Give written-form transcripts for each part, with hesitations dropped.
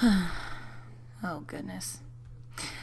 Oh, goodness.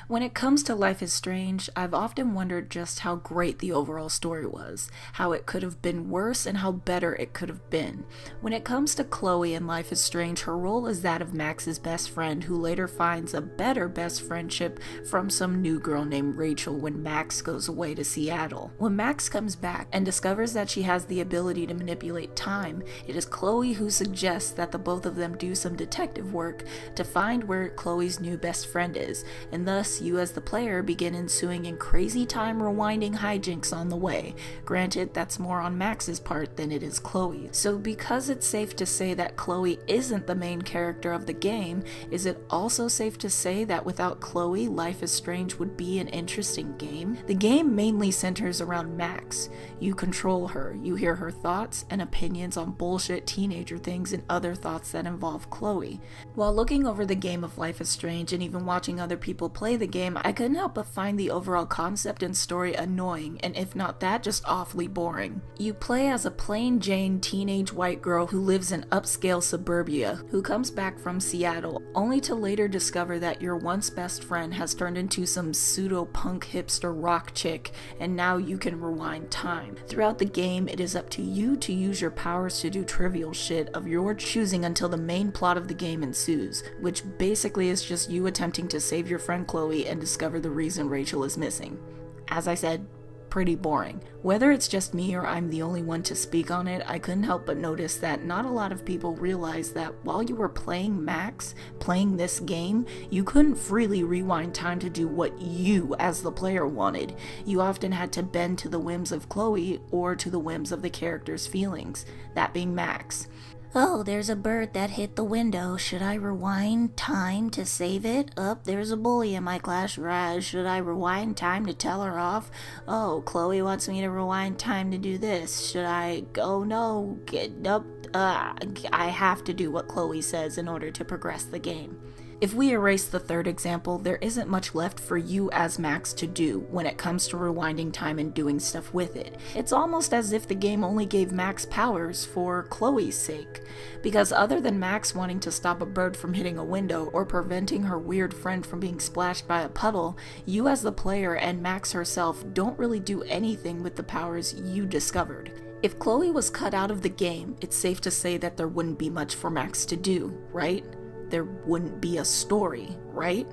When it comes to Life is Strange, I've often wondered just how great the overall story was, how it could have been worse, and how better it could have been. When it comes to Chloe in Life is Strange, her role is that of Max's best friend, who later finds a better best friendship from some new girl named Rachel when Max goes away to Seattle. When Max comes back and discovers that she has the ability to manipulate time, it is Chloe who suggests that the both of them do some detective work to find where Chloe's new best friend is, and thus you as the player begin ensuing in crazy time rewinding hijinks on the way. Granted, that's more on Max's part than it is Chloe. So because it's safe to say that Chloe isn't the main character of the game, is it also safe to say that without Chloe, Life is Strange would be an interesting game? The game mainly centers around Max. You control her, you hear her thoughts and opinions on bullshit teenager things and other thoughts that involve Chloe. While looking over the game of Life is Strange and even watching other people play the game, I couldn't help but find the overall concept and story annoying, and if not that, just awfully boring. You play as a plain Jane teenage white girl who lives in upscale suburbia, who comes back from Seattle, only to later discover that your once best friend has turned into some pseudo-punk hipster rock chick, and now you can rewind time. Throughout the game, it is up to you to use your powers to do trivial shit of your choosing until the main plot of the game ensues, which basically is just you attempting to save your friend Chloe and discover the reason Rachel is missing. As I said, pretty boring. Whether it's just me or I'm the only one to speak on it, I couldn't help but notice that not a lot of people realize that while you were playing Max, playing this game, you couldn't freely rewind time to do what you, as the player, wanted. You often had to bend to the whims of Chloe or to the whims of the character's feelings, that being Max. Oh, there's a bird that hit the window. Should I rewind time to save it? There's a bully in my class. Should I rewind time to tell her off? Oh, Chloe wants me to rewind time to do this. Should I go? No, get up. I have to do what Chloe says in order to progress the game. If we erase the third example, there isn't much left for you as Max to do when it comes to rewinding time and doing stuff with it. It's almost as if the game only gave Max powers for Chloe's sake. Because other than Max wanting to stop a bird from hitting a window or preventing her weird friend from being splashed by a puddle, you as the player and Max herself don't really do anything with the powers you discovered. If Chloe was cut out of the game, it's safe to say that there wouldn't be much for Max to do, right? There wouldn't be a story, right?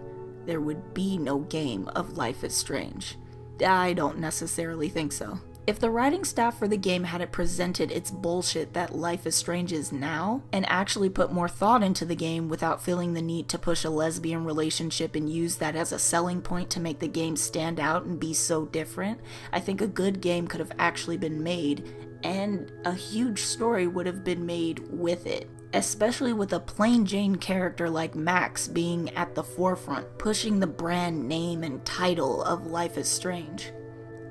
There would be no game of Life is Strange. I don't necessarily think so. If the writing staff for the game hadn't presented its bullshit that Life is Strange is now, and actually put more thought into the game without feeling the need to push a lesbian relationship and use that as a selling point to make the game stand out and be so different, I think a good game could have actually been made, and a huge story would have been made with it. Especially with a plain Jane character like Max being at the forefront, pushing the brand name and title of Life is Strange.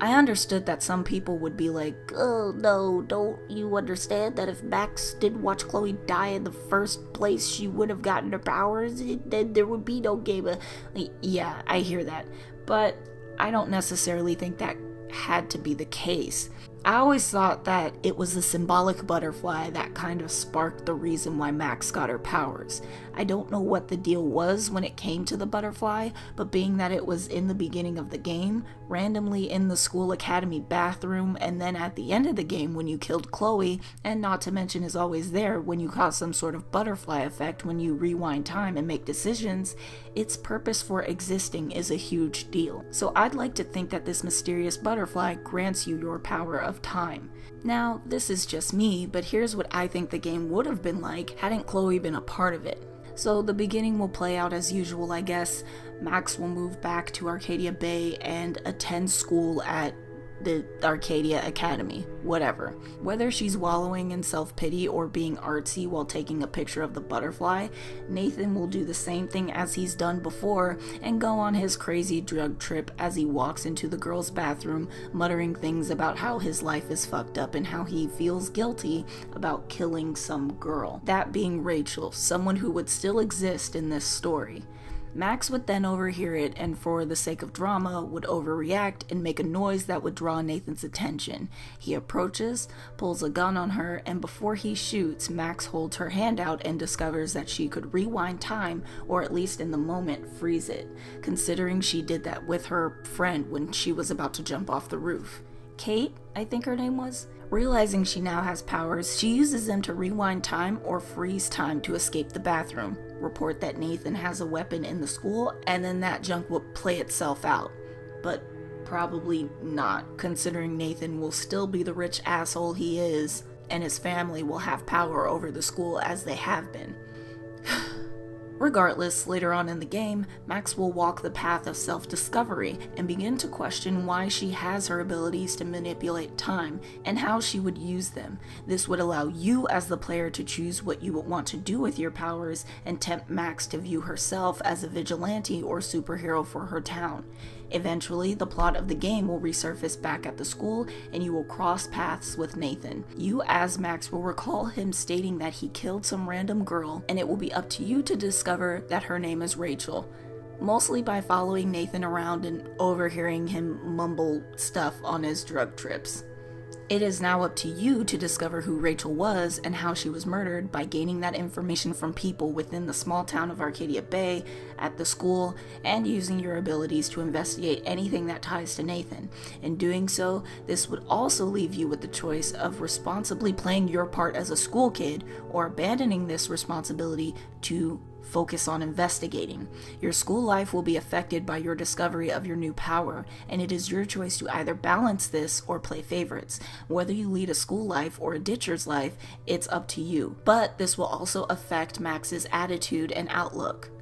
I understood that some people would be like, oh no, don't you understand that if Max didn't watch Chloe die in the first place, she would have gotten her powers, then there would be no game. Yeah, I hear that, but I don't necessarily think that had to be the case. I always thought that it was the symbolic butterfly that kind of sparked the reason why Max got her powers. I don't know what the deal was when it came to the butterfly, but being that it was in the beginning of the game, randomly in the school academy bathroom, and then at the end of the game when you killed Chloe, and not to mention is always there when you cause some sort of butterfly effect when you rewind time and make decisions, its purpose for existing is a huge deal. So I'd like to think that this mysterious butterfly grants you your power of time. Now, this is just me, but here's what I think the game would have been like hadn't Chloe been a part of it. So the beginning will play out as usual, I guess. Max will move back to Arcadia Bay and attend school at the Arcadia Academy, whatever. Whether she's wallowing in self-pity or being artsy while taking a picture of the butterfly, Nathan will do the same thing as he's done before and go on his crazy drug trip as he walks into the girls' bathroom, muttering things about how his life is fucked up and how he feels guilty about killing some girl. That being Rachel, someone who would still exist in this story. Max would then overhear it and, for the sake of drama, would overreact and make a noise that would draw Nathan's attention. He approaches, pulls a gun on her, and before he shoots, Max holds her hand out and discovers that she could rewind time, or at least in the moment freeze it, considering she did that with her friend when she was about to jump off the roof. Kate, I think her name was? Realizing she now has powers, she uses them to rewind time or freeze time to escape the bathroom, report that Nathan has a weapon in the school, and then that junk will play itself out. But probably not, considering Nathan will still be the rich asshole he is, and his family will have power over the school as they have been. Regardless, later on in the game, Max will walk the path of self-discovery and begin to question why she has her abilities to manipulate time and how she would use them. This would allow you as the player to choose what you would want to do with your powers and tempt Max to view herself as a vigilante or superhero for her town. Eventually, the plot of the game will resurface back at the school and you will cross paths with Nathan. You as Max will recall him stating that he killed some random girl, and it will be up to you to discover that her name is Rachel, mostly by following Nathan around and overhearing him mumble stuff on his drug trips. It is now up to you to discover who Rachel was and how she was murdered by gaining that information from people within the small town of Arcadia Bay, at the school, and using your abilities to investigate anything that ties to Nathan. In doing so, this would also leave you with the choice of responsibly playing your part as a school kid or abandoning this responsibility to focus on investigating. Your school life will be affected by your discovery of your new power, and it is your choice to either balance this or play favorites. Whether you lead a school life or a ditcher's life, it's up to you. But this will also affect Max's attitude and outlook.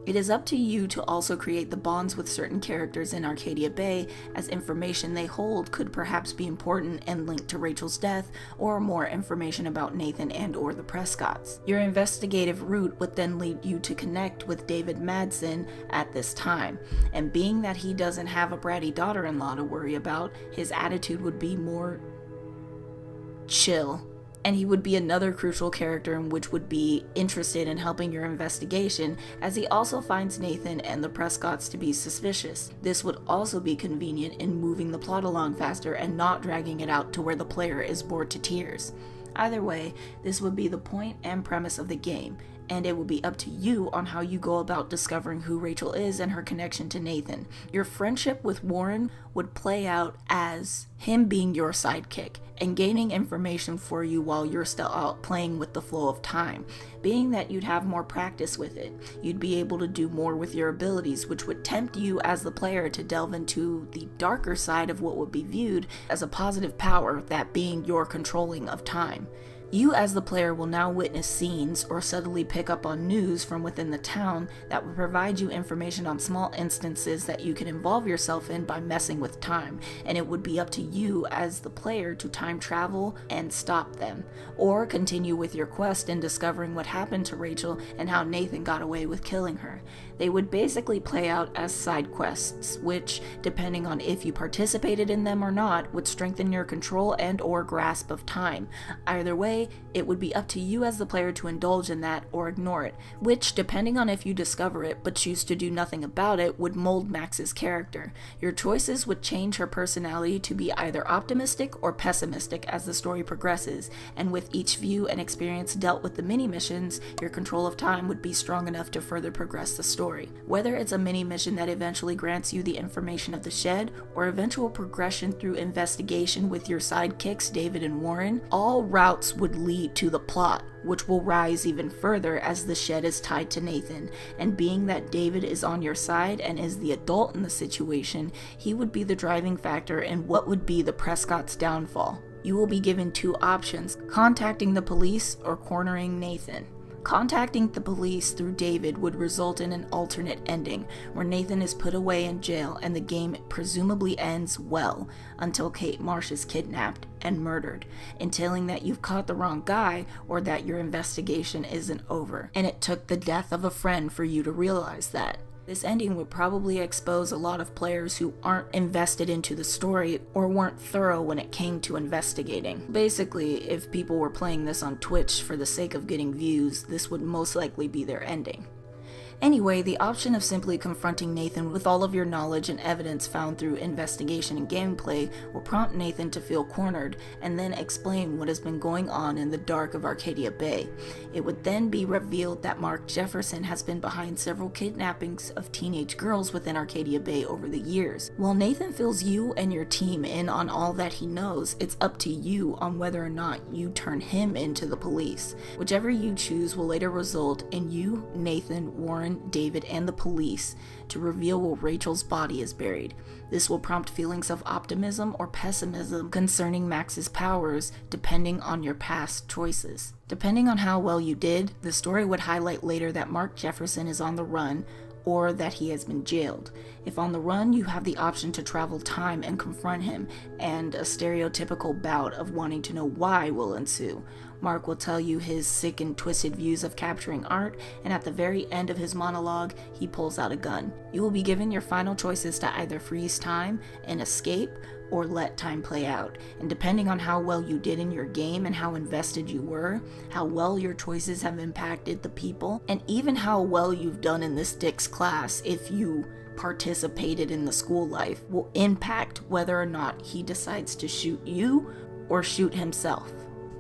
It is up to you to also create the bonds with certain characters in Arcadia Bay, as information they hold could perhaps be important and linked to Rachel's death, or more information about Nathan and or the Prescotts. Your investigative route would then lead you to connect with David Madsen at this time, and being that he doesn't have a bratty daughter-in-law to worry about, his attitude would be more chill. And he would be another crucial character in which would be interested in helping your investigation, as he also finds Nathan and the Prescotts to be suspicious. This would also be convenient in moving the plot along faster and not dragging it out to where the player is bored to tears. Either way, this would be the point and premise of the game, and it will be up to you on how you go about discovering who Rachel is and her connection to Nathan. Your friendship with Warren would play out as him being your sidekick and gaining information for you while you're still out playing with the flow of time. Being that you'd have more practice with it, you'd be able to do more with your abilities, which would tempt you as the player to delve into the darker side of what would be viewed as a positive power, that being your controlling of time. You as the player will now witness scenes or subtly pick up on news from within the town that will provide you information on small instances that you can involve yourself in by messing with time, and it would be up to you as the player to time travel and stop them, or continue with your quest in discovering what happened to Rachel and how Nathan got away with killing her. They would basically play out as side quests, which, depending on if you participated in them or not, would strengthen your control and or grasp of time. Either way, it would be up to you as the player to indulge in that or ignore it, which, depending on if you discover it but choose to do nothing about it, would mold Max's character. Your choices would change her personality to be either optimistic or pessimistic as the story progresses, and with each view and experience dealt with the mini-missions, your control of time would be strong enough to further progress the story. Whether it's a mini-mission that eventually grants you the information of the shed, or eventual progression through investigation with your sidekicks David and Warren, all routes would lead to the plot, which will rise even further as the shed is tied to Nathan, and being that David is on your side and is the adult in the situation, he would be the driving factor in what would be the Prescott's downfall. You will be given two options: contacting the police or cornering Nathan. Contacting the police through David would result in an alternate ending, where Nathan is put away in jail and the game presumably ends well, until Kate Marsh is kidnapped and murdered, entailing that you've caught the wrong guy or that your investigation isn't over, and it took the death of a friend for you to realize that. This ending would probably expose a lot of players who aren't invested into the story or weren't thorough when it came to investigating. Basically, if people were playing this on Twitch for the sake of getting views, this would most likely be their ending. Anyway, the option of simply confronting Nathan with all of your knowledge and evidence found through investigation and gameplay will prompt Nathan to feel cornered and then explain what has been going on in the dark of Arcadia Bay. It would then be revealed that Mark Jefferson has been behind several kidnappings of teenage girls within Arcadia Bay over the years. While Nathan fills you and your team in on all that he knows, it's up to you on whether or not you turn him into the police. Whichever you choose will later result in you, Nathan, Warren, David, and the police to reveal where Rachel's body is buried. This will prompt feelings of optimism or pessimism concerning Max's powers depending on your past choices. Depending on how well you did, the story would highlight later that Mark Jefferson is on the run or that he has been jailed. If on the run, you have the option to travel time and confront him, and a stereotypical bout of wanting to know why will ensue. Mark will tell you his sick and twisted views of capturing art, and at the very end of his monologue, he pulls out a gun. You will be given your final choices to either freeze time and escape, or let time play out. And depending on how well you did in your game and how invested you were, how well your choices have impacted the people, and even how well you've done in this Dick's class if you participated in the school life, will impact whether or not he decides to shoot you or shoot himself.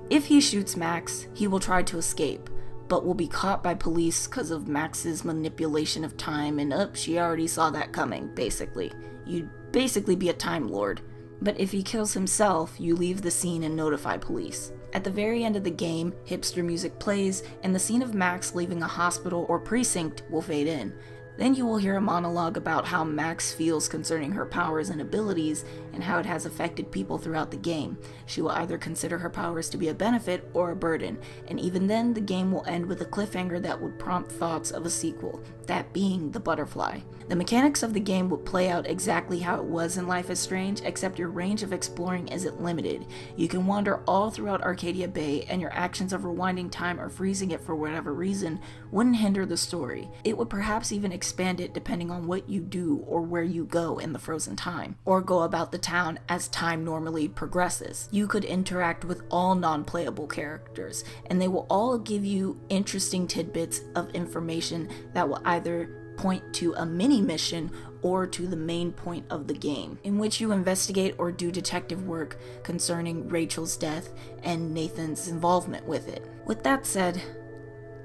If he shoots Max, he will try to escape, but will be caught by police because of Max's manipulation of time, and she already saw that coming, basically. You'd basically be a Time Lord. But if he kills himself, you leave the scene and notify police. At the very end of the game, hipster music plays, and the scene of Max leaving a hospital or precinct will fade in. Then you will hear a monologue about how Max feels concerning her powers and abilities, and how it has affected people throughout the game. She will either consider her powers to be a benefit or a burden, and even then the game will end with a cliffhanger that would prompt thoughts of a sequel, that being the butterfly. The mechanics of the game would play out exactly how it was in Life is Strange, except your range of exploring isn't limited. You can wander all throughout Arcadia Bay, and your actions of rewinding time or freezing it for whatever reason wouldn't hinder the story. It would perhaps even expand it depending on what you do or where you go in the frozen time, or go about the town as time normally progresses. You could interact with all non-playable characters, and they will all give you interesting tidbits of information that will either point to a mini mission or to the main point of the game, in which you investigate or do detective work concerning Rachel's death and Nathan's involvement with it. With that said,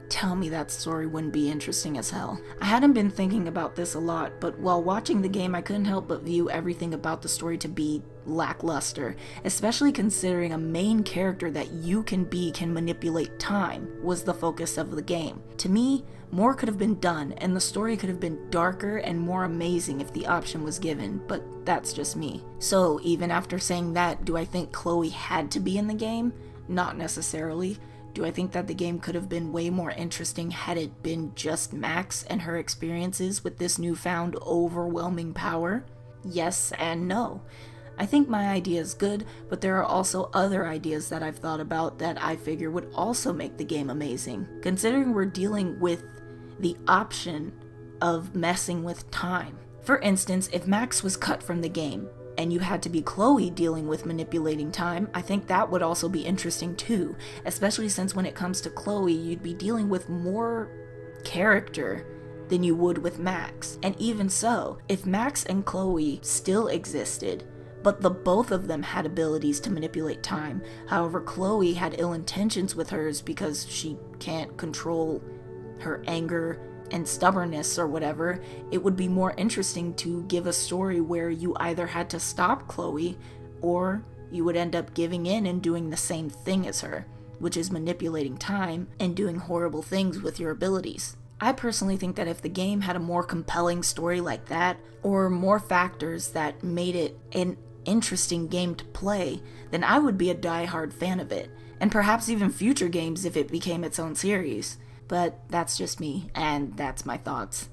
tell me that story wouldn't be interesting as hell. I hadn't been thinking about this a lot, but while watching the game I couldn't help but view everything about the story to be lackluster, especially considering a main character that you can be can manipulate time was the focus of the game. To me, more could have been done, and the story could have been darker and more amazing if the option was given, but that's just me. So even after saying that, do I think Chloe had to be in the game? Not necessarily. Do I think that the game could have been way more interesting had it been just Max and her experiences with this newfound overwhelming power? Yes and no. I think my idea is good, but there are also other ideas that I've thought about that I figure would also make the game amazing. Considering we're dealing with the option of messing with time. For instance, if Max was cut from the game, and you had to be Chloe dealing with manipulating time, I think that would also be interesting too, especially since when it comes to Chloe, you'd be dealing with more character than you would with Max. And even so, if Max and Chloe still existed, but the both of them had abilities to manipulate time, however Chloe had ill intentions with hers because she can't control her anger and stubbornness or whatever, it would be more interesting to give a story where you either had to stop Chloe or you would end up giving in and doing the same thing as her, which is manipulating time and doing horrible things with your abilities. I personally think that if the game had a more compelling story like that, or more factors that made it an interesting game to play, then I would be a die-hard fan of it, and perhaps even future games if it became its own series. But that's just me, and that's my thoughts.